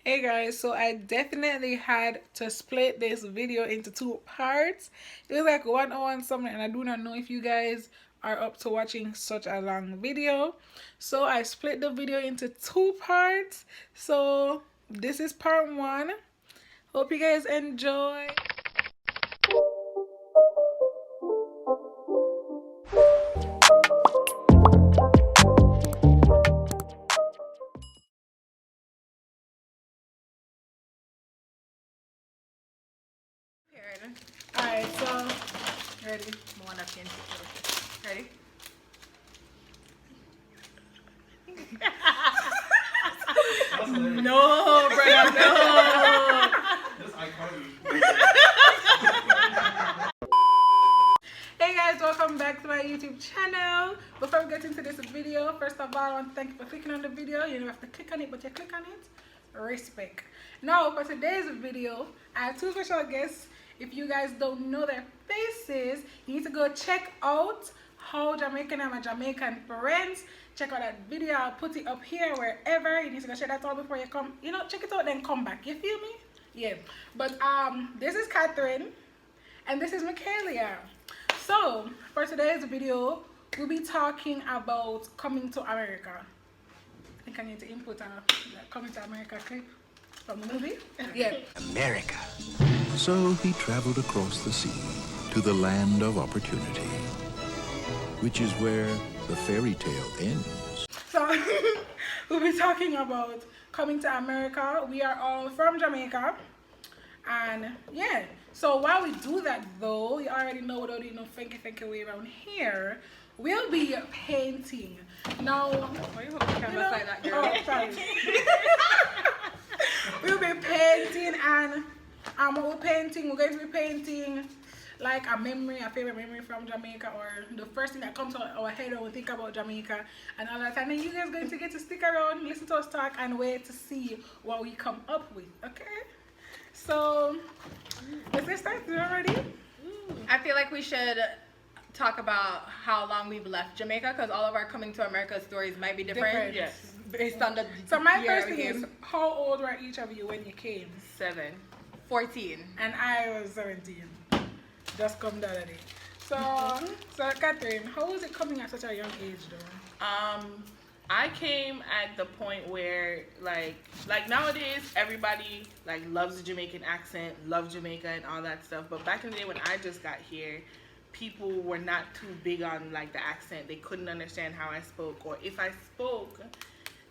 Hey guys, so I definitely had to split this video into two parts. It was like 1 hour and something, and I do not know if you guys are up to watching such a long video. So I split the video into two parts. So this is part one. Hope you guys enjoy. Alright, so ready? Ready? No, brother, no. That's iconic. Hey guys, welcome back to my YouTube channel. Before we get into this video, first of all, I want to thank you for clicking on the video. You don't have to click on it, but you click on it. Respect. Now, for today's video, I have two special guests. If you guys don't know their faces, you need to go check out How Jamaican I'm a Jamaican Friends. Check out that video. I'll put it up here, wherever. You need to go check that out before you come. You know, check it out, then come back. You feel me? Yeah. But this is Catherine, and this is Kaila. So, for today's video, we'll be talking about coming to America. I think I need to input a coming to America clip from the movie. Yeah. America. So he traveled across the sea to the land of opportunity, which is where the fairy tale ends. So, we'll be talking about coming to America. We are all from Jamaica. And yeah, so while we do that though, you already know what do no funky way around here. We'll be painting. Now, Why you hold the camera like that, girl? oh, sorry. We'll be painting, and what we're painting, we're going to be painting like a memory, a favorite memory from Jamaica, or the first thing that comes to our head when we think about Jamaica and all that. And then you guys are going to get to stick around, listen to us talk, and wait to see what we come up with, okay? So, let's start. You ready? I feel like we should talk about how long we've left Jamaica, because all of our coming to America stories might be different. Yes. Based on the So my year first we thing came. is, how old were each of you when you came? 14. And I was 17. Just come the other day. So, so Catherine, how was it coming at such a young age though? I came at the point where like nowadays everybody like loves the Jamaican accent, loves Jamaica and all that stuff. But back in the day when I just got here, people were not too big on like the accent. They couldn't understand how I spoke, or if I spoke,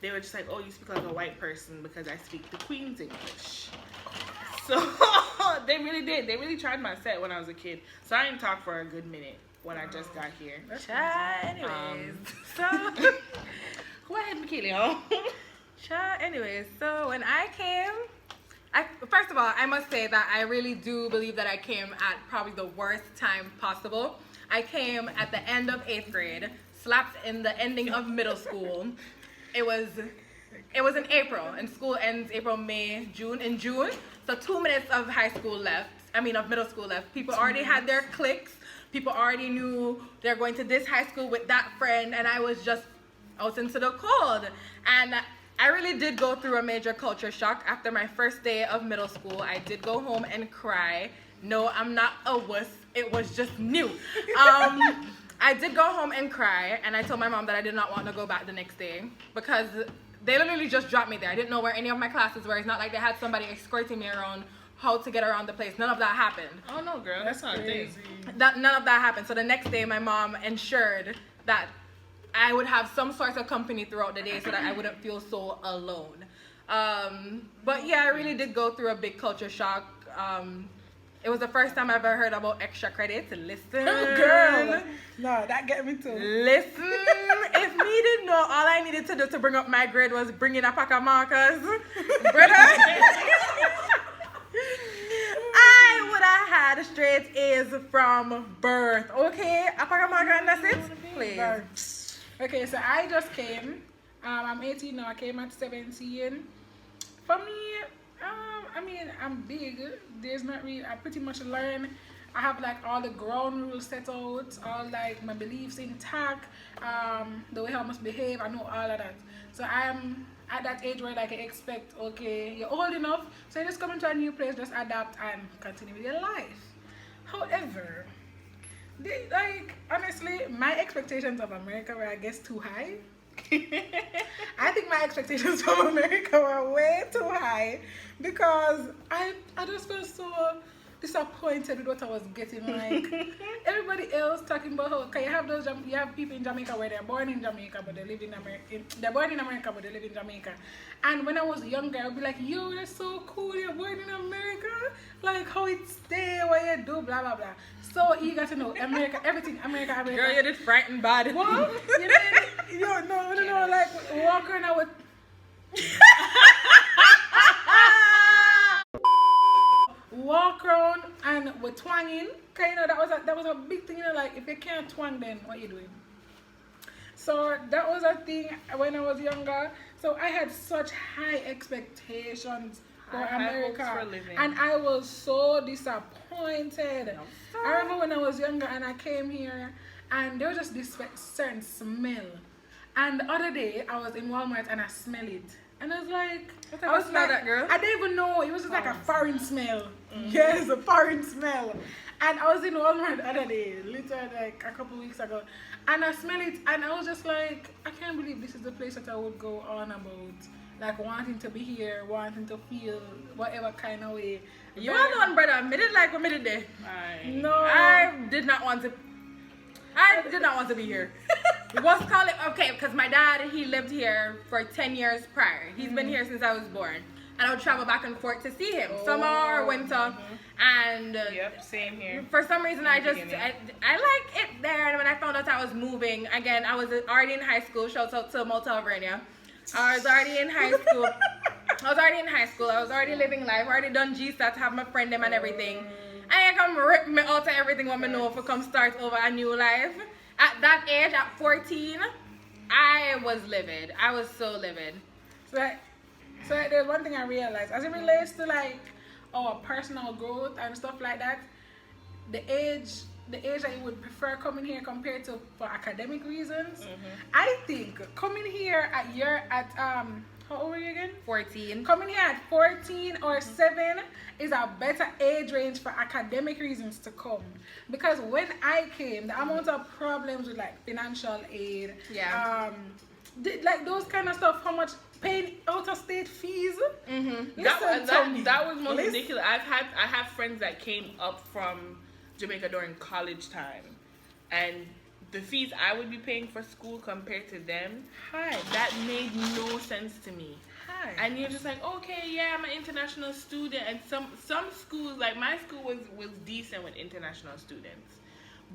they were just like, "Oh, you speak like a white person," because I speak the Queen's English. So they really did. They really tried my set when I was a kid. So I didn't talk for a good minute when I just got here. Anyways, Go ahead, Michaela. Anyways, so when I came, first of all, I must say that I really do believe that I came at probably the worst time possible. I came at the end of 8th grade, slapped in the ending of middle school. It was in April, and school ends April, May, June. In June, so 2 minutes of middle school left. People already had their cliques. People already knew they're going to this high school with that friend, and I was out into the cold. And I really did go through a major culture shock after my first day of middle school. I did go home and cry. No, I'm not a wuss. It was just new. I did go home and cry, and I told my mom that I did not want to go back the next day because they literally just dropped me there. I didn't know where any of my classes were. It's not like they had somebody escorting me around how to get around the place. None of that happened. Oh no, girl, that's not crazy. None of that happened. So the next day, my mom ensured that I would have some sort of company throughout the day so that I wouldn't feel so alone. But yeah, I really did go through a big culture shock. It was the first time I ever heard about extra credits. Listen. Girl. No, that get me too. Listen. If me didn't know, all I needed to do to bring up my grade was bring in a pack of markers. Brother. I would have had straight A's from birth. Okay? A pack of markers and that's it? Please. Okay, so I just came. I'm 18 now. I came at 17. For me, I mean, I'm big. There's not really, I pretty much learn. I have like all the ground rules set out, all like my beliefs intact, the way I must behave. I know all of that. So at that age where like you expect, okay, you're old enough, so you just come into a new place, just adapt and continue with your life. However, honestly, my expectations of America were, I guess, too high. I think my expectations from America were way too high because I just felt so disappointed with what I was getting. Like everybody else talking about how okay, you have people in Jamaica where they're born in Jamaica but they live in America. They're born in America but they live in Jamaica. And when I was younger, I'd be like, yo, that's so cool. You're born in America. Like how it's there, what you do, blah blah blah. So eager to know America, everything, America. Girl, you did frightened bad. What? No, like walk around with. Walk around and we're twanging. Cause you know that was a big thing. You know, like if you can't twang, then what you doing? So that was a thing when I was younger. So I had such high expectations for America, and I was so disappointed. I remember when I was younger and I came here, and there was just this certain smell. And the other day I was in Walmart and I smelled it, and I was like, I was like, that girl? I didn't even know. It was just like a foreign smell. Yes, a foreign smell. And I was in Walmart the other day, literally like a couple weeks ago, and I smelled it, and I was just like, I can't believe this is the place that I would go on about, like wanting to be here, wanting to feel whatever kind of way. You are the one, brother. Me did like what me did there. No, I did not want to be here. What's call it? Okay, because my dad, he lived here for 10 years prior. He's been here since I was born. And I would travel back and forth to see him, summer or winter. And yep, same here. For some reason, I like it there. And when I found out I was moving, again, I was already in high school. Shout out to Motel Vernia. I was already in high school. I was already living life. I already done GSAT to have my friend them and everything. And I come rip me out of everything what me know for come start over a new life. At that age, at 14, I was livid. I was so livid. So there's one thing I realized as it relates to like our personal growth and stuff like that. The age that you would prefer coming here compared to for academic reasons. I think coming here at how old were you again? 14. Coming here at 14 or 7 is a better age range for academic reasons to come. Because when I came, the amount of problems with like financial aid, like those kind of stuff, how much paying out of state fees. That was most ridiculous. I have friends that came up from Jamaica during college time, and the fees I would be paying for school compared to them, that made no sense to me. And you're just like, okay, yeah, I'm an international student, and some schools, like my school was decent with international students,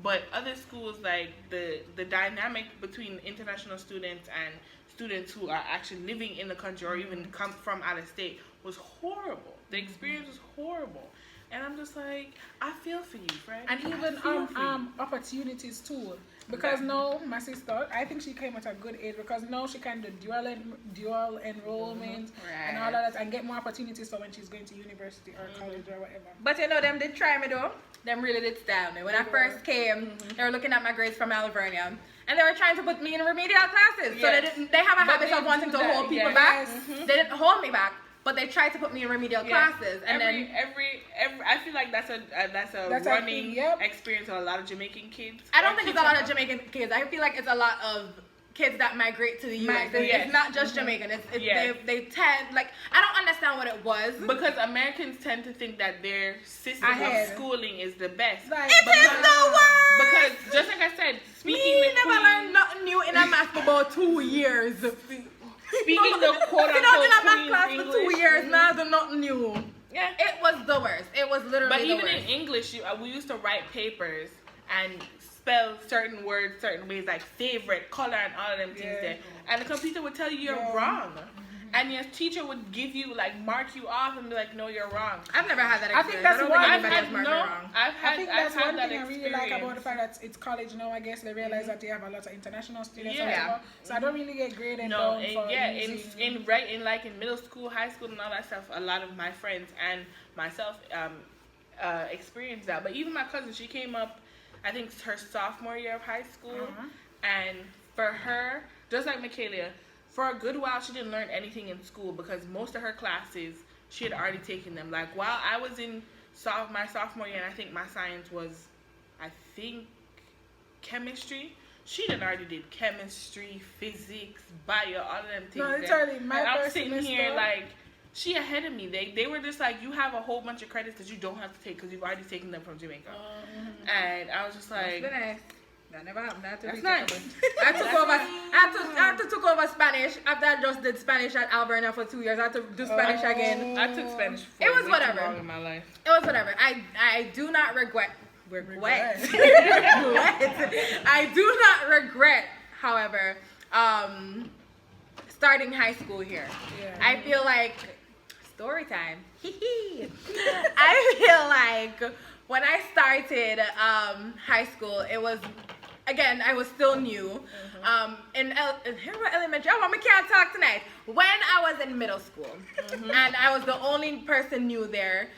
but other schools, like the dynamic between international students and students who are actually living in the country or even come from out of state was horrible. The experience was horrible. And I'm just like, I feel for you, Fred. And even opportunities too. Because now my sister, I think she came at a good age because now she can do dual enrollment and all of that and get more opportunities for when she's going to university or college or whatever. But you know, them did try me though. Them really did style me. When I first came, they were looking at my grades from Alvernia. And they were trying to put me in remedial classes. Yes. So they have a habit of wanting to hold people back. They didn't hold me back. But they tried to put me in remedial classes, and every I feel like that's a running experience of a lot of Jamaican kids. I don't think it's a lot of Jamaican kids. I feel like it's a lot of kids that migrate to the U.S. It's not just Jamaican. They tend, like, I don't understand what it was. Because Americans tend to think that their system of schooling is the best. It is the worst. Because just like I said, never learned nothing new in a math for about 2 years. Speaking the quote unquote math class for 2 years, now they're not new. Yeah, it was the worst. It was literally. But even the worst. in English, we used to write papers and spell certain words certain ways, like favorite, color, and all of them things there. And the computer would tell you you're wrong. And your teacher would give you, like, mark you off and be like, no, you're wrong. I've never had that experience. I think that's one thing I really like about the fact that it's college now. I guess they realize that they have a lot of international students. So I don't really get graded down for in middle school, high school, and all that stuff. A lot of my friends and myself experienced that. But even my cousin, she came up, I think it's her sophomore year of high school, and for her, just like Michaela, for a good while, she didn't learn anything in school because most of her classes, she had already taken them. Like, while I was in my sophomore year, and I think my science was, chemistry, she done already did chemistry, physics, bio, all of them things. No, literally, my and I'm first sitting semester, here like, she ahead of me. They were just like, you have a whole bunch of credits that you don't have to take because you've already taken them from Jamaica. And I was just like, that never happened. That's nice. I took over Spanish after I just did Spanish at Alberta for 2 years. I had to do Spanish again. I took Spanish for It was way whatever. too long in my life. It was whatever. I do not regret. I do not regret, however, starting high school here. Yeah. I feel like story time. I feel like when I started high school, it was, again, I was still new. In elementary, oh, we can't talk tonight. When I was in middle school, and I was the only person new there,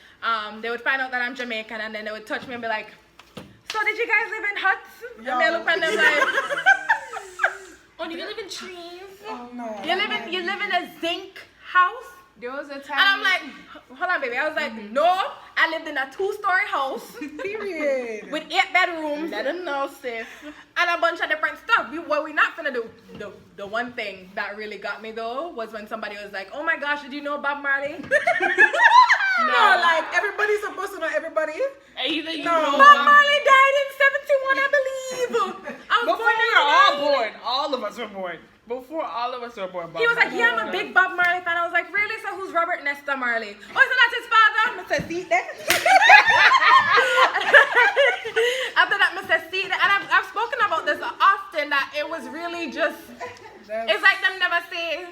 they would find out that I'm Jamaican, and then they would touch me and be like, so did you guys live in huts? And I look at them like, oh, do you live in trees? Oh, no. You live in a zinc house? There was a time. And I'm like, hold on, baby. I was like, no, I lived in a 2-story house. Period. With 8 bedrooms. Let them know, sis. And a bunch of different stuff. What we're not gonna do. The one thing that really got me though was when somebody was like, oh my gosh, did you know Bob Marley? No, like everybody's supposed to know everybody. Either you No. know Bob Marley died in 71, I believe. I was before born we in were all 99. born. All of us were born. Before all of us were born. He was like, yeah, I'm a big Bob Marley fan. I was like, really? So who's Robert Nesta Marley? Oh, isn't that his father? Mr. Seat there. After that, Mr. Seat there. And I've spoken about this often, that it was really just, it's like them never say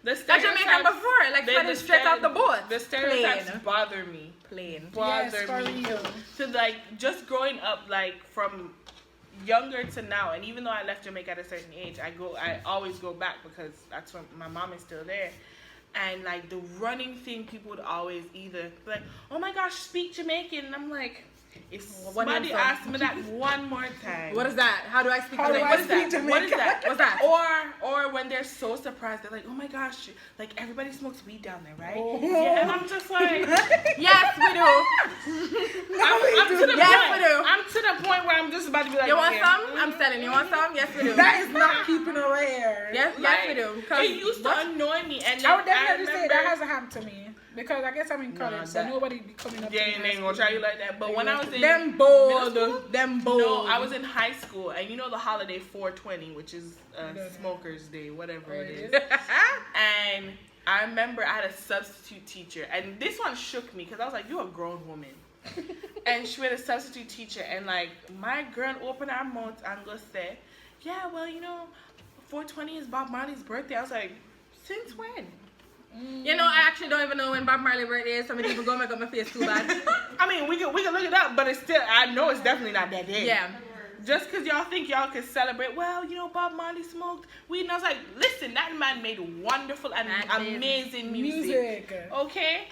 the a Jamaican before. Like, they- straight out the board. The stereotypes Plain. bother me. Plain. Bother Yes, for me. real. To like just growing up, like from younger to now, and even though I left Jamaica at a certain age, I always go back because that's when my mom is still there. And like the running thing, people would always either be like, oh my gosh, speak Jamaican, and I'm like, if somebody asked me that one more time, What is that? How do I speak How do Jamaican? I What is speak that? Jamaican? What is that? What's that? or when they're so surprised, they're like, oh my gosh, like everybody smokes weed down there, right? Oh. Yeah, and I'm just like, Yes, we do. I'm to the Yes, point. we do. I'm to the point where I'm just about to be like, You want yeah. some? I'm selling. You want some? Yes, we do. That is not keeping her hair. Yes, we do. 'Cause It used to annoy me, and I would then definitely say remember- that hasn't happened to me because I guess I'm in college, so that- nobody be coming up. Yeah, to me and in they ain't high gonna school. try you like that. But when I was in them bold, middle school, them bold. no, I was in high school, and you know the holiday 420, which is Smokers Day, whatever it is. And I remember I had a substitute teacher, and this one shook me because I was like, "You're a grown woman," and she had a substitute teacher, and like my girl opened her mouth and go say, "Yeah, well, you know, 420 is Bob Marley's birthday." I was like, "Since when?" You know, I actually don't even know when Bob Marley's birthday is, so I'm even gonna make up my face too bad. I mean, we can look it up, but it's still, I know it's definitely not that day. Yeah. Just because y'all think y'all can celebrate, well, you know, Bob Marley smoked weed, and I was like, listen, that man made wonderful and amazing music. Okay?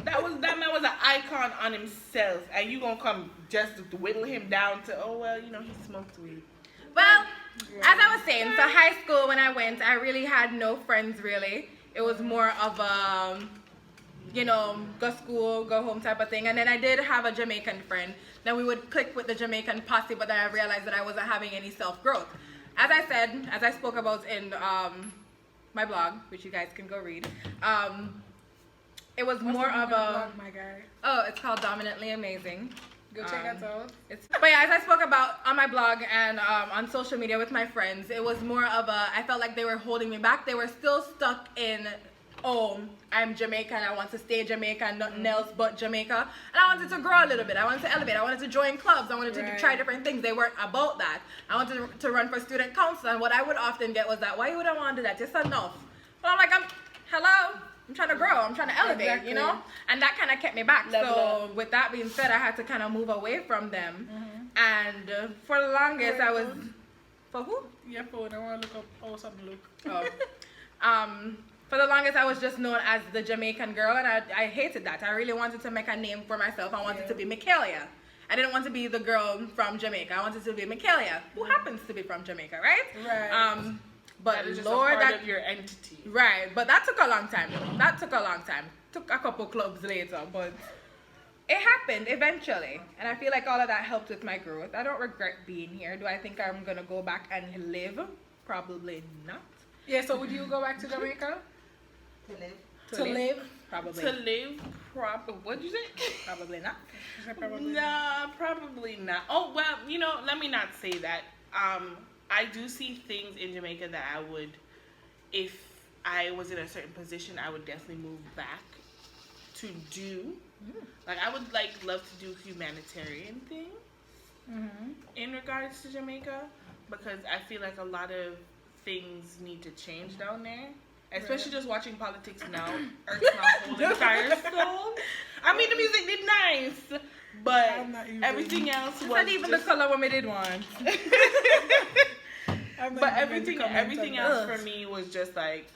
That man was an icon on himself, and you gonna come just to whittle him down to, oh, well, you know, he smoked weed. Well, as I was saying, so high school when I went, I really had no friends really. It was more of a, you know, go school, go home type of thing. And then I did have a Jamaican friend. Then we would click with the Jamaican posse, but then I realized that I wasn't having any self-growth. As I said, as I spoke about in my blog, which you guys can go read, it was more of a, blog, my guy. oh, it's called Dominantly Amazing. Go check that out. But yeah, as I spoke about on my blog and on social media with my friends, it was more of a, I felt like they were holding me back. They were still stuck in, oh, I'm Jamaican, I want to stay Jamaican, nothing else but Jamaica. And I wanted to grow a little bit. I wanted to elevate. I wanted to join clubs. I wanted to try different things. They weren't about that. I wanted to run for student council. And what I would often get was that, why you wouldn't want to do that? It's enough. But I'm like, hello? I'm trying to grow. I'm trying to elevate, you know? And that kind of kept me back. So with that being said, I had to kind of move away from them. And for the longest, I was... For who? Your phone. I want to look up. Oh, something look. Oh. For the longest, I was just known as the Jamaican girl, and I hated that. I really wanted to make a name for myself. I wanted to be Kaila. I didn't want to be the girl from Jamaica. I wanted to be Kaila, who happens to be from Jamaica, right? Right. But That is just Lord, a part that of your entity. right. But that took a long time. That took a long time. Took a couple clubs later, but it happened eventually. And I feel like all of that helped with my growth. I don't regret being here. Do I think I'm gonna go back and live? Probably not. Yeah, so would you go back to Jamaica? To live. To live? Probably. To live, probably. What'd you say? Probably not. Nah, probably not. Oh well, you know, let me not say that. I do see things in Jamaica that I would, if I was in a certain position, I would definitely move back to do. Like I would love to do humanitarian things in regards to Jamaica, because I feel like a lot of things need to change down there. Especially just watching politics now hurts my whole entire soul. I mean, the music did nice, but everything else was not even just... the color when we did one. But everything else for me was just like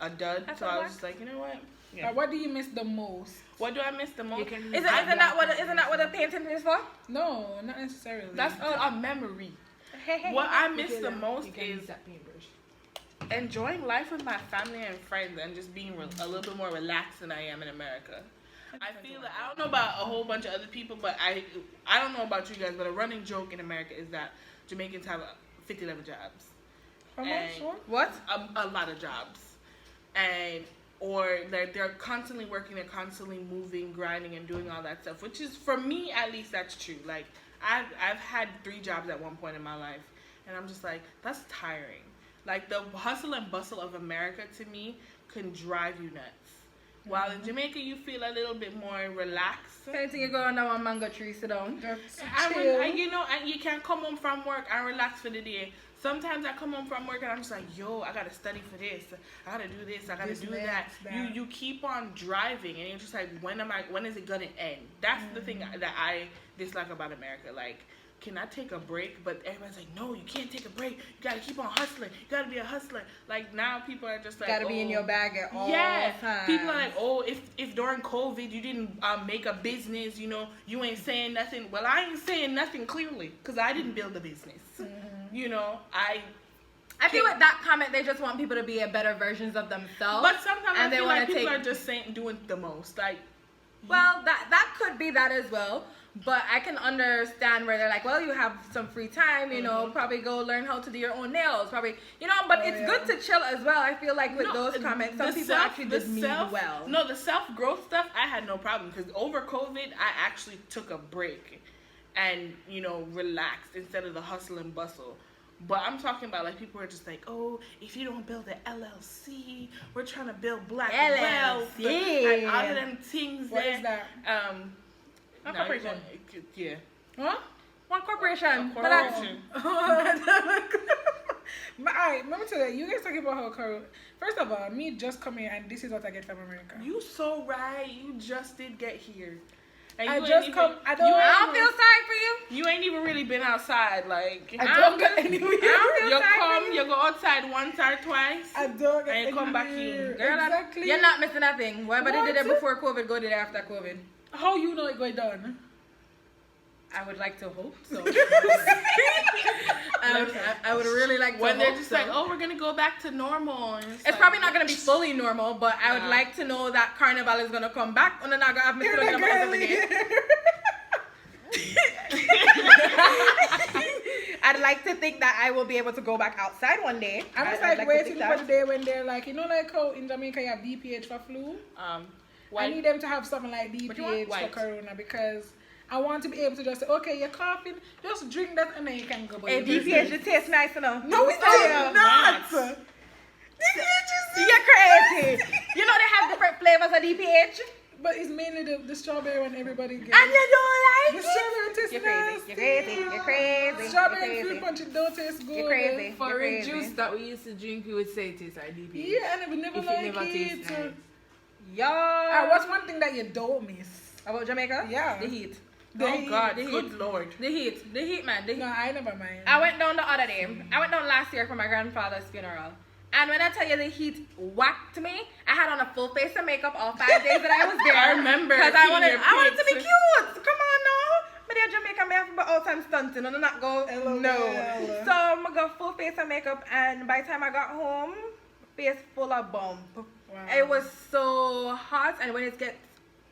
a dud. So I was just like, you know what? Yeah. What do you miss the most? What do I miss the most? Isn't that what a painting is for? No, not necessarily. That's a memory. What I miss the most is enjoying life with my family and friends and just being a little bit more relaxed than I am in America. I feel that I don't know about a whole bunch of other people, but I don't know about you guys, but a running joke in America is that Jamaicans have 50-level jobs. How much? What? A lot of jobs. Or they're constantly working, they're constantly moving, grinding, and doing all that stuff, which is, for me at least, that's true. Like, I've had 3 jobs at one point in my life, and I'm just like, that's tiring. Like, the hustle and bustle of America, to me, can drive you nuts. While in Jamaica, you feel a little bit more relaxed. Anything you go on that one mango tree, sit down. And you can come home from work and relax for the day. Sometimes I come home from work and I'm just like, yo, I gotta study for this. I gotta do this. I gotta do that. You keep on driving, and you're just like, when is it gonna end? That's the thing that I dislike about America. Like, can I take a break? But everybody's like, no, you can't take a break. You gotta keep on hustling. You gotta be a hustler. Like, now people are just like, gotta be in your bag at all times. People are like, oh, if during COVID you didn't make a business, you ain't saying nothing. Well, I ain't saying nothing clearly, because I didn't build a business. I feel with that comment, they just want people to be a better versions of themselves. But sometimes I feel like people are just doing the most. Like, well, that could be that as well. But I can understand where they're like, well, you have some free time, probably go learn how to do your own nails, probably, but it's good to chill as well. I feel like with those comments, some people actually just mean well. No, the self-growth stuff, I had no problem, because over COVID, I actually took a break and, relaxed instead of the hustle and bustle. But I'm talking about, like, people are just like, oh, if you don't build an LLC, we're trying to build black wealth. And all of them things. What is that? One corporation. Yeah. Huh? One corporation. But alright, let me tell you, you guys talking about how first of all, me just come here and this is what I get from America. You so right. You just did get here. And I don't feel sorry for you. You ain't even really been outside. Like, I don't get anywhere. You go outside once or twice. I don't get and you come back in. Girl, exactly. You're not missing nothing. Whatever did it before COVID, go did it after COVID. How you know it going down? I would like to hope so. I would really like to when hope they're just so. like, oh, we're gonna go back to normal. It's probably not gonna be fully normal, but I would like to know that Carnival is gonna come back. And then I'm gonna have me looking up every day. I'd like to think that I will be able to go back outside one day. I'm just like waiting for the day when they're like, like how in Jamaica you have DPH for flu. I need them to have something like DPH for corona, because I want to be able to just say, okay, you're coughing, just drink that and then you can go. Hey, DPH, it tastes nice enough. No, it does not. DPH is You're crazy. You know they have different flavors of DPH. But it's mainly the strawberry one everybody gets. And you don't like the strawberry tastes nasty. You're crazy. Strawberry and fruit punch, it don't taste good. You're crazy. For a juice that we used to drink, we would say it tastes like DPH. Yeah, and we never if like it never tastes nice. Y'all. What's one thing that you don't miss about Jamaica? Yeah. The heat. God, the good heat. Lord. The heat, man. No, I never mind. I went down the other day. I went down last year for my grandfather's funeral. And when I tell you the heat whacked me, I had on a full face of makeup all 5 days that I was there. I remember. Because I wanted to be cute. Come on now. But in Jamaica, I have to be out time stunting and not go. LOL. No. So I got full face of makeup, and by the time I got home, face full of bump. Wow. It was so hot, and when it gets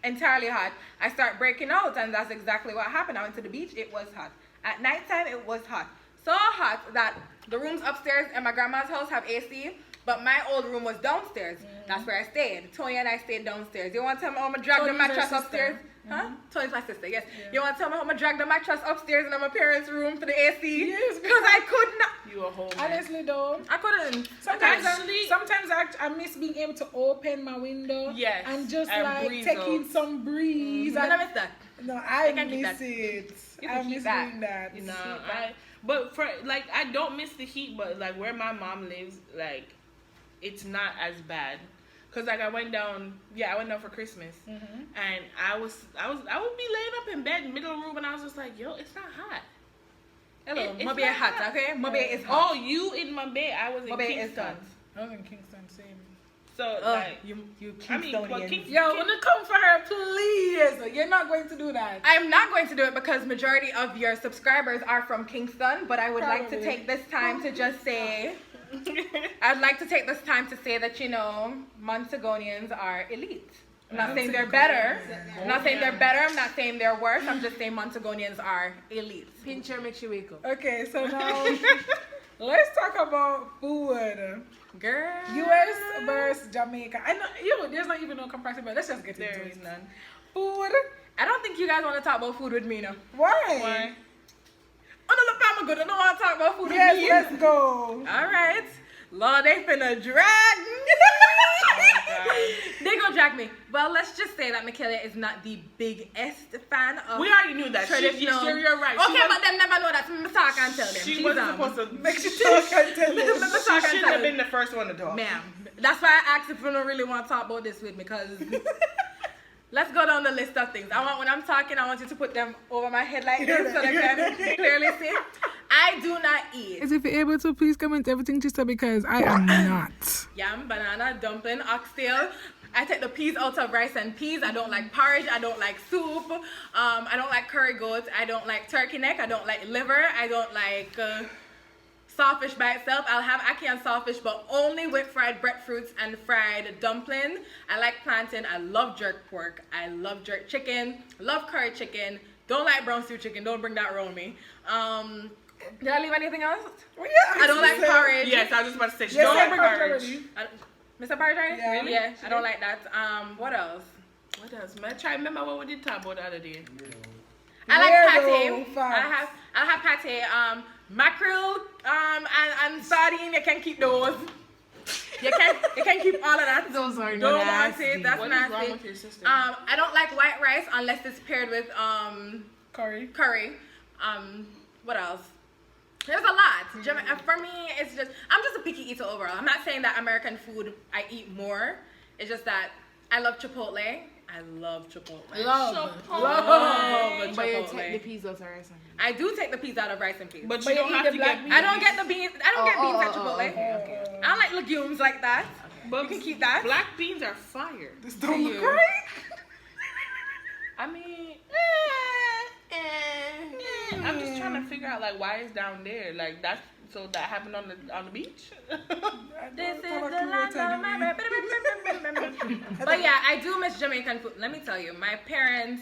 entirely hot, I start breaking out, and that's exactly what happened. I went to the beach, it was hot. At nighttime, it was hot. So hot that the rooms upstairs in my grandma's house have AC, but my old room was downstairs. That's where I stayed. Tony and I stayed downstairs. You want to tell me how I'm gonna drag the mattress upstairs? Huh? Tony's my sister, yes. You want to tell me how I'm gonna drag the mattress upstairs in my parents' room for the AC? Yes, Because I could not. You a whole man. Honestly though, I couldn't. sometimes Actually- I miss being able to open my window Yes, and just and like breeze taking out. some breeze. I And, miss that. no, I can keep miss that. it. You I can keep miss that. doing that. No, but for like I don't miss the heat, but like where my mom lives, like it's not as bad. Cause like I went down for Christmas, and I would be laying up in bed, middle room, and I was just like, yo, it's not hot. Hello, It's Mobay not hot, hot. okay? Mobay is hot. Oh, you in my bed? I was in Mobay is Kingston. hot. I was in Kingston, same. So Oh, like, you I mean, well, Kingstonians. Yo, when you come for her, please. You're not going to do that. I'm not going to do it because majority of your subscribers are from Kingston, but I would like to Probably. take this time to just say, I'd like to take this time to say that, you know, Montagonians are elite. I'm not saying they're better. I'm not saying they're better. I'm not saying they're worse. I'm just saying Montagonians are elite. Pinch her, make she wake up. Okay, so now let's talk about food. Girl. US versus Jamaica. I know, there's not even no comparison, but let's just get into there it. is none. Food. I don't think you guys want to talk about food with me now. Why? Why? Oh, no, look, I'm good. I don't want to talk about food Yes, with me. let's go. All right. Lord, they finna drag me. They gonna drag me. Well, let's just say that Michaela is not the biggest fan of We already knew that. traditional. You're right. Okay, but them never know that. So talk and tell them. She She's, wasn't supposed to. Make sure talk and tell Let me us. talk She and shouldn't tell have them. been the first one to talk. Ma'am, that's why I asked if you don't really want to talk about this with me, because let's go down the list of things. I want, when I'm talking, I want you to put them over my head like this so they can clearly see. I do not eat If you're able to, please comment everything she said because I am not. yam, banana, dumpling, oxtail. I take the peas out of rice and peas. I don't like porridge. I don't like soup. I don't like curry goat. I don't like turkey neck. I don't like liver. I don't like sawfish by itself. I'll have ackee and sawfish, but only with fried breadfruits and fried dumpling. I like plantain. I love jerk pork. I love jerk chicken. Love curry chicken. Don't like brown stew chicken. Don't bring that around me. Did I leave anything else? Well, yeah, I don't like porridge. Yes, I was just about to say. She Yes, don't I like bring up porridge. already. Mr. Porridge, right? Yeah. Really? Yeah, I don't like that. What else? What else? Man, try remember what we did talk about the other day. I like Weirdo pate. facts. I have pate. Mackerel and sardine. You can keep those. You can keep all of that. Those are Don't want nasty. it. That's What is wrong nasty. with your sister? I don't like white rice unless it's paired with Curry. curry. What else? There's a lot. For me, it's just I'm just a picky eater overall. I'm not saying that American food I eat more. It's just that I love Chipotle. I love Chipotle. Love. Love But you Chipotle. take the peas out of rice and peas. I do take the peas out of rice and peas. But But you you don't eat have the to black get. beans. I don't get the beans. I don't get beans at Chipotle. Okay. I don't like legumes like that. But You can keep that. Black beans are fire. This Do don't you? look great. I mean, I'm just trying to figure out like why it's down there. Like that's so that happened on the beach. This is the land of my. But yeah, I do miss Jamaican food. Let me tell you, my parents,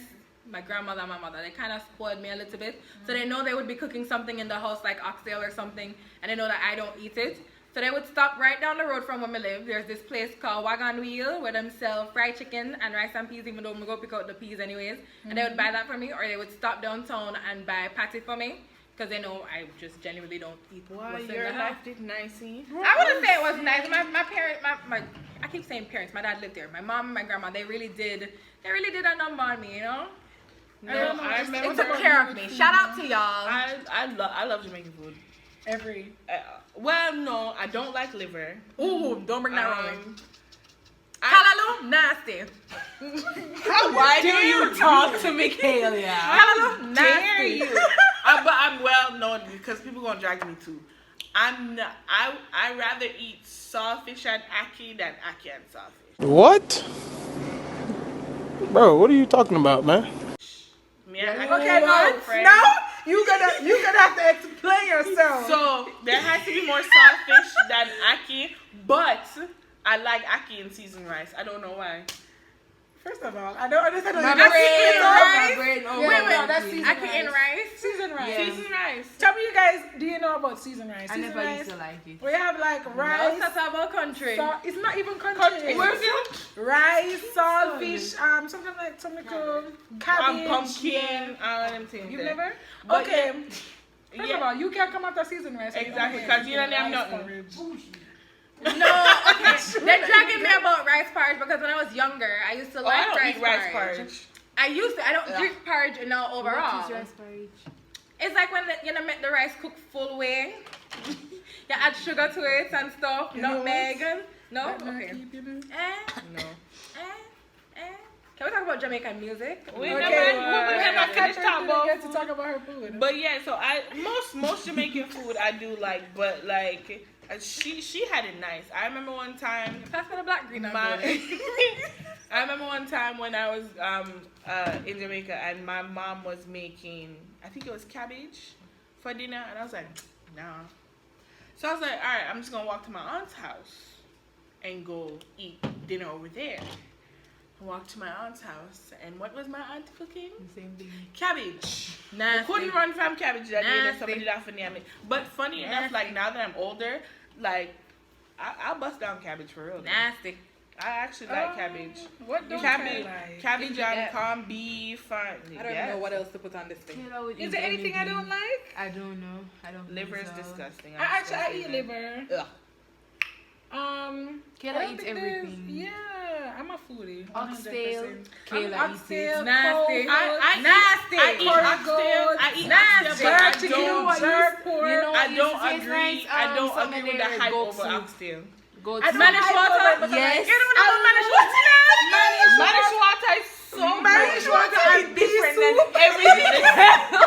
my grandmother, and my mother, they kind of spoiled me a little bit. So they know they would be cooking something in the house like oxtail or something, and they know that I don't eat it. So they would stop right down the road from where we live. There's this place called Wagon Wheel where them sell fried chicken and rice and peas, even though we go pick out the peas anyways. And they would buy that for me, or they would stop downtown and buy patty for me, because they know I just genuinely don't eat Why what's in your the house. life did nicey? I wouldn't say it was nice. My parents, my I keep saying parents. My dad lived there. My mom and my grandma, they really did a number on me, you know. No, don't know. I It's- remember. It took care of me. Shout out to y'all. I love Jamaican food. Every. Well, no, I don't like liver. Ooh, don't bring that around. I, Kalaloo, nasty. Why do you talk to Michaela? Kalaloo, dare nasty. you? But I'm well known because people gonna drag me too. I'm not. I rather eat sawfish and ackee than ackee and sawfish. What? Bro, what are you talking about, man? Me and Okay, ackee no, are friends. no. You gonna have to explain yourself. So there has to be more saltfish than ackee, but I like ackee in seasoned rice. I don't know why. First of all, I don't understand. My That's brain, seasoned rice. brain, oh, Yeah, my no, God. that's seasoned I can in rice. Seasoned rice. Yeah. Seasoned rice. Tell me, you guys, do you know about seasoned rice? I Seasoned never rice. used to like it. We have like rice. That's about country. It's not even country. Where's it? Rice, saltfish, something like tomato, cabbage, Pumpkin, yeah. all them things. You've there. never? But Okay. yeah. First of all, you can't come after seasoned rice. Exactly, 'cause you don't have nothing. No, okay. They're dragging me about rice porridge because when I was younger, I used to I like don't eat rice porridge. porridge. I used to. I don't drink porridge now overall. What is rice porridge? It's like when you know make the rice cook full way. You add sugar to it and stuff. You know Nutmeg. No. That not Okay. keep you know? No. Can we talk about Jamaican music? We Okay, never finished talking about get to food. talk about her food. But yeah, so most Jamaican food I do like, but like she had it nice. I remember one time Pass me the black green. I remember one time when I was in Jamaica and my mom was making, I think it was cabbage for dinner, and I was like, nah. So I was like, all right, I'm just gonna walk to my aunt's house and go eat dinner over there. I walked to my aunt's house, and what was my aunt cooking? The same thing. Cabbage. Nasty. Couldn't run from cabbage that day that Nasty. somebody did for me. But funny enough, like now that I'm older, like I'll bust down cabbage for real. Nasty. I actually like cabbage. What don't Cabbage, I like? cabbage Yeah. and corned beef. I don't even know what else to put on this thing. Kayla would Is eat there anything I anything. don't like? I don't know. I don't. Liver is think so. disgusting. I eat liver. Ugh. Kayla I don't eats think there's- everything. Yeah, I'm a foodie. Oxtail. 100%. Kayla Oxtail, eats it. Nasty. I eat Curry oxtail. goat, I eat nasty. oxtail, but I Jerk don't. chicken, jerk pork. You know, I used don't to taste agree. nice, I don't some agree of with the their hype goat over soup. oxtail. Goat I don't soup. Manish like water? it, but Yes. You don't know Manish water? Manish water is so Manish good. water and beef than soup. everything.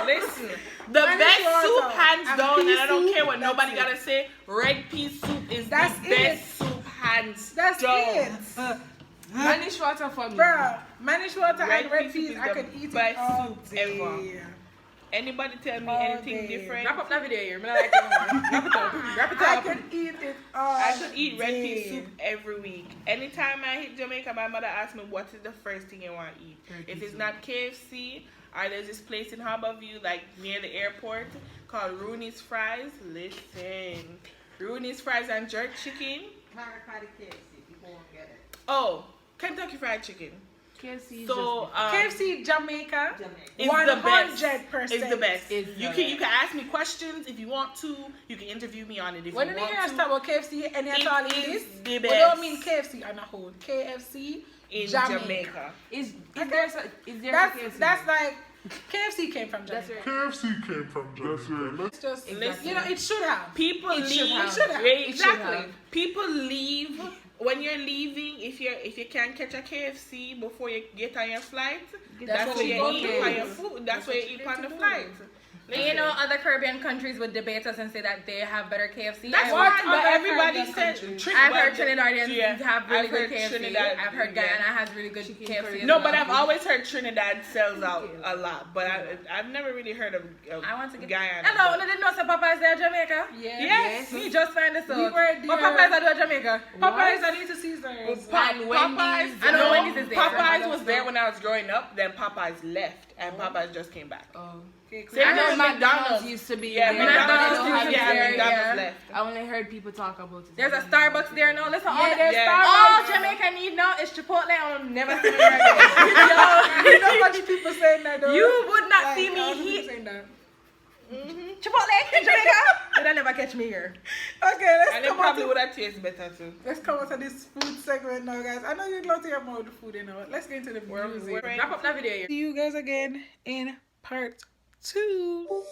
Listen, the Manish best water soup hands and down, pea and I don't soup, care what that's nobody it. gotta say. Red pea soup is That's the best soup hands That's down. it. Manish water for me. Bruh, Manish water Red and red pea soup peas, is I the could eat it best all soup day. ever. Anybody tell me All anything day. different? Wrap up that video here. Me not like it no more. Wrap it up. Wrap it I up. could eat it all I could eat red day. pea soup every week. Anytime I hit Jamaica, my mother asks me, what is the first thing you want to eat? Red If pea it's soup. not KFC, or there's this place in Harborview, like near the airport, called Rooney's Fries. Listen, Rooney's Fries and jerk chicken. Oh, Kentucky Fried Chicken. KFC is So KFC Jamaica, is the best. 100%. It's the best. It's You the can ask me questions if you want to. You can interview me on it if When you you want hear us to. talk about KFC, and that's all it It is, is the we best. don't mean KFC on a whole. KFC in Jamaica. Jamaica. Is Okay. there so, is there That's KFC? that's like KFC came from That's Jamaica. right. KFC came from Jamaica. It's just Exactly. you know it should have. People It should leave. have. It should have. Yeah, It should exactly. have. People leave when you're leaving. If you can't catch a KFC before you get on your flight, that's what where you you go eat to. on your food. That's where you eat on the flight. And you know, other Caribbean countries would debate us and say that they have better KFC. That's I- fine, but other everybody Caribbean said countries? I've heard Trinidadians Yeah, have really I've good heard KFC. Trinidad- I've heard yeah. Guyana has really good Chicken KFC. curry. as No, well. but I've always heard Trinidad sells out a lot, but I've never really heard of I want to get Guyana. Hello, I didn't know some Popeyes there in Jamaica. Yeah. Yes. Me just find this out. We were What there. Popeyes are doing in Jamaica? Popeyes and Little Caesars. And Wendy's. I know Wendy's is there. Popeyes was there when I was growing up. Then Popeyes left, and Popeyes just came back. Oh. Okay, Same I with know McDonald's. McDonald's used to be Yeah, there. McDonald's They don't used have to it have there. McDonald's yeah. left. I only heard people talk about it. There's a Starbucks there now. Listen, all, there's Yeah. all Starbucks. Jamaica need now is Chipotle. I will never see me there again. You know much people saying that though. You would not Like, see a lot me of people eat saying that. Chipotle in Jamaica. You'll never catch me here. Okay, let's And it come on probably to would have tasted better too. let's come on to this food segment now, guys. I know you'd love to hear more of the food, you know. Let's get into the music. Wrap up that video here. See you guys again in part 2.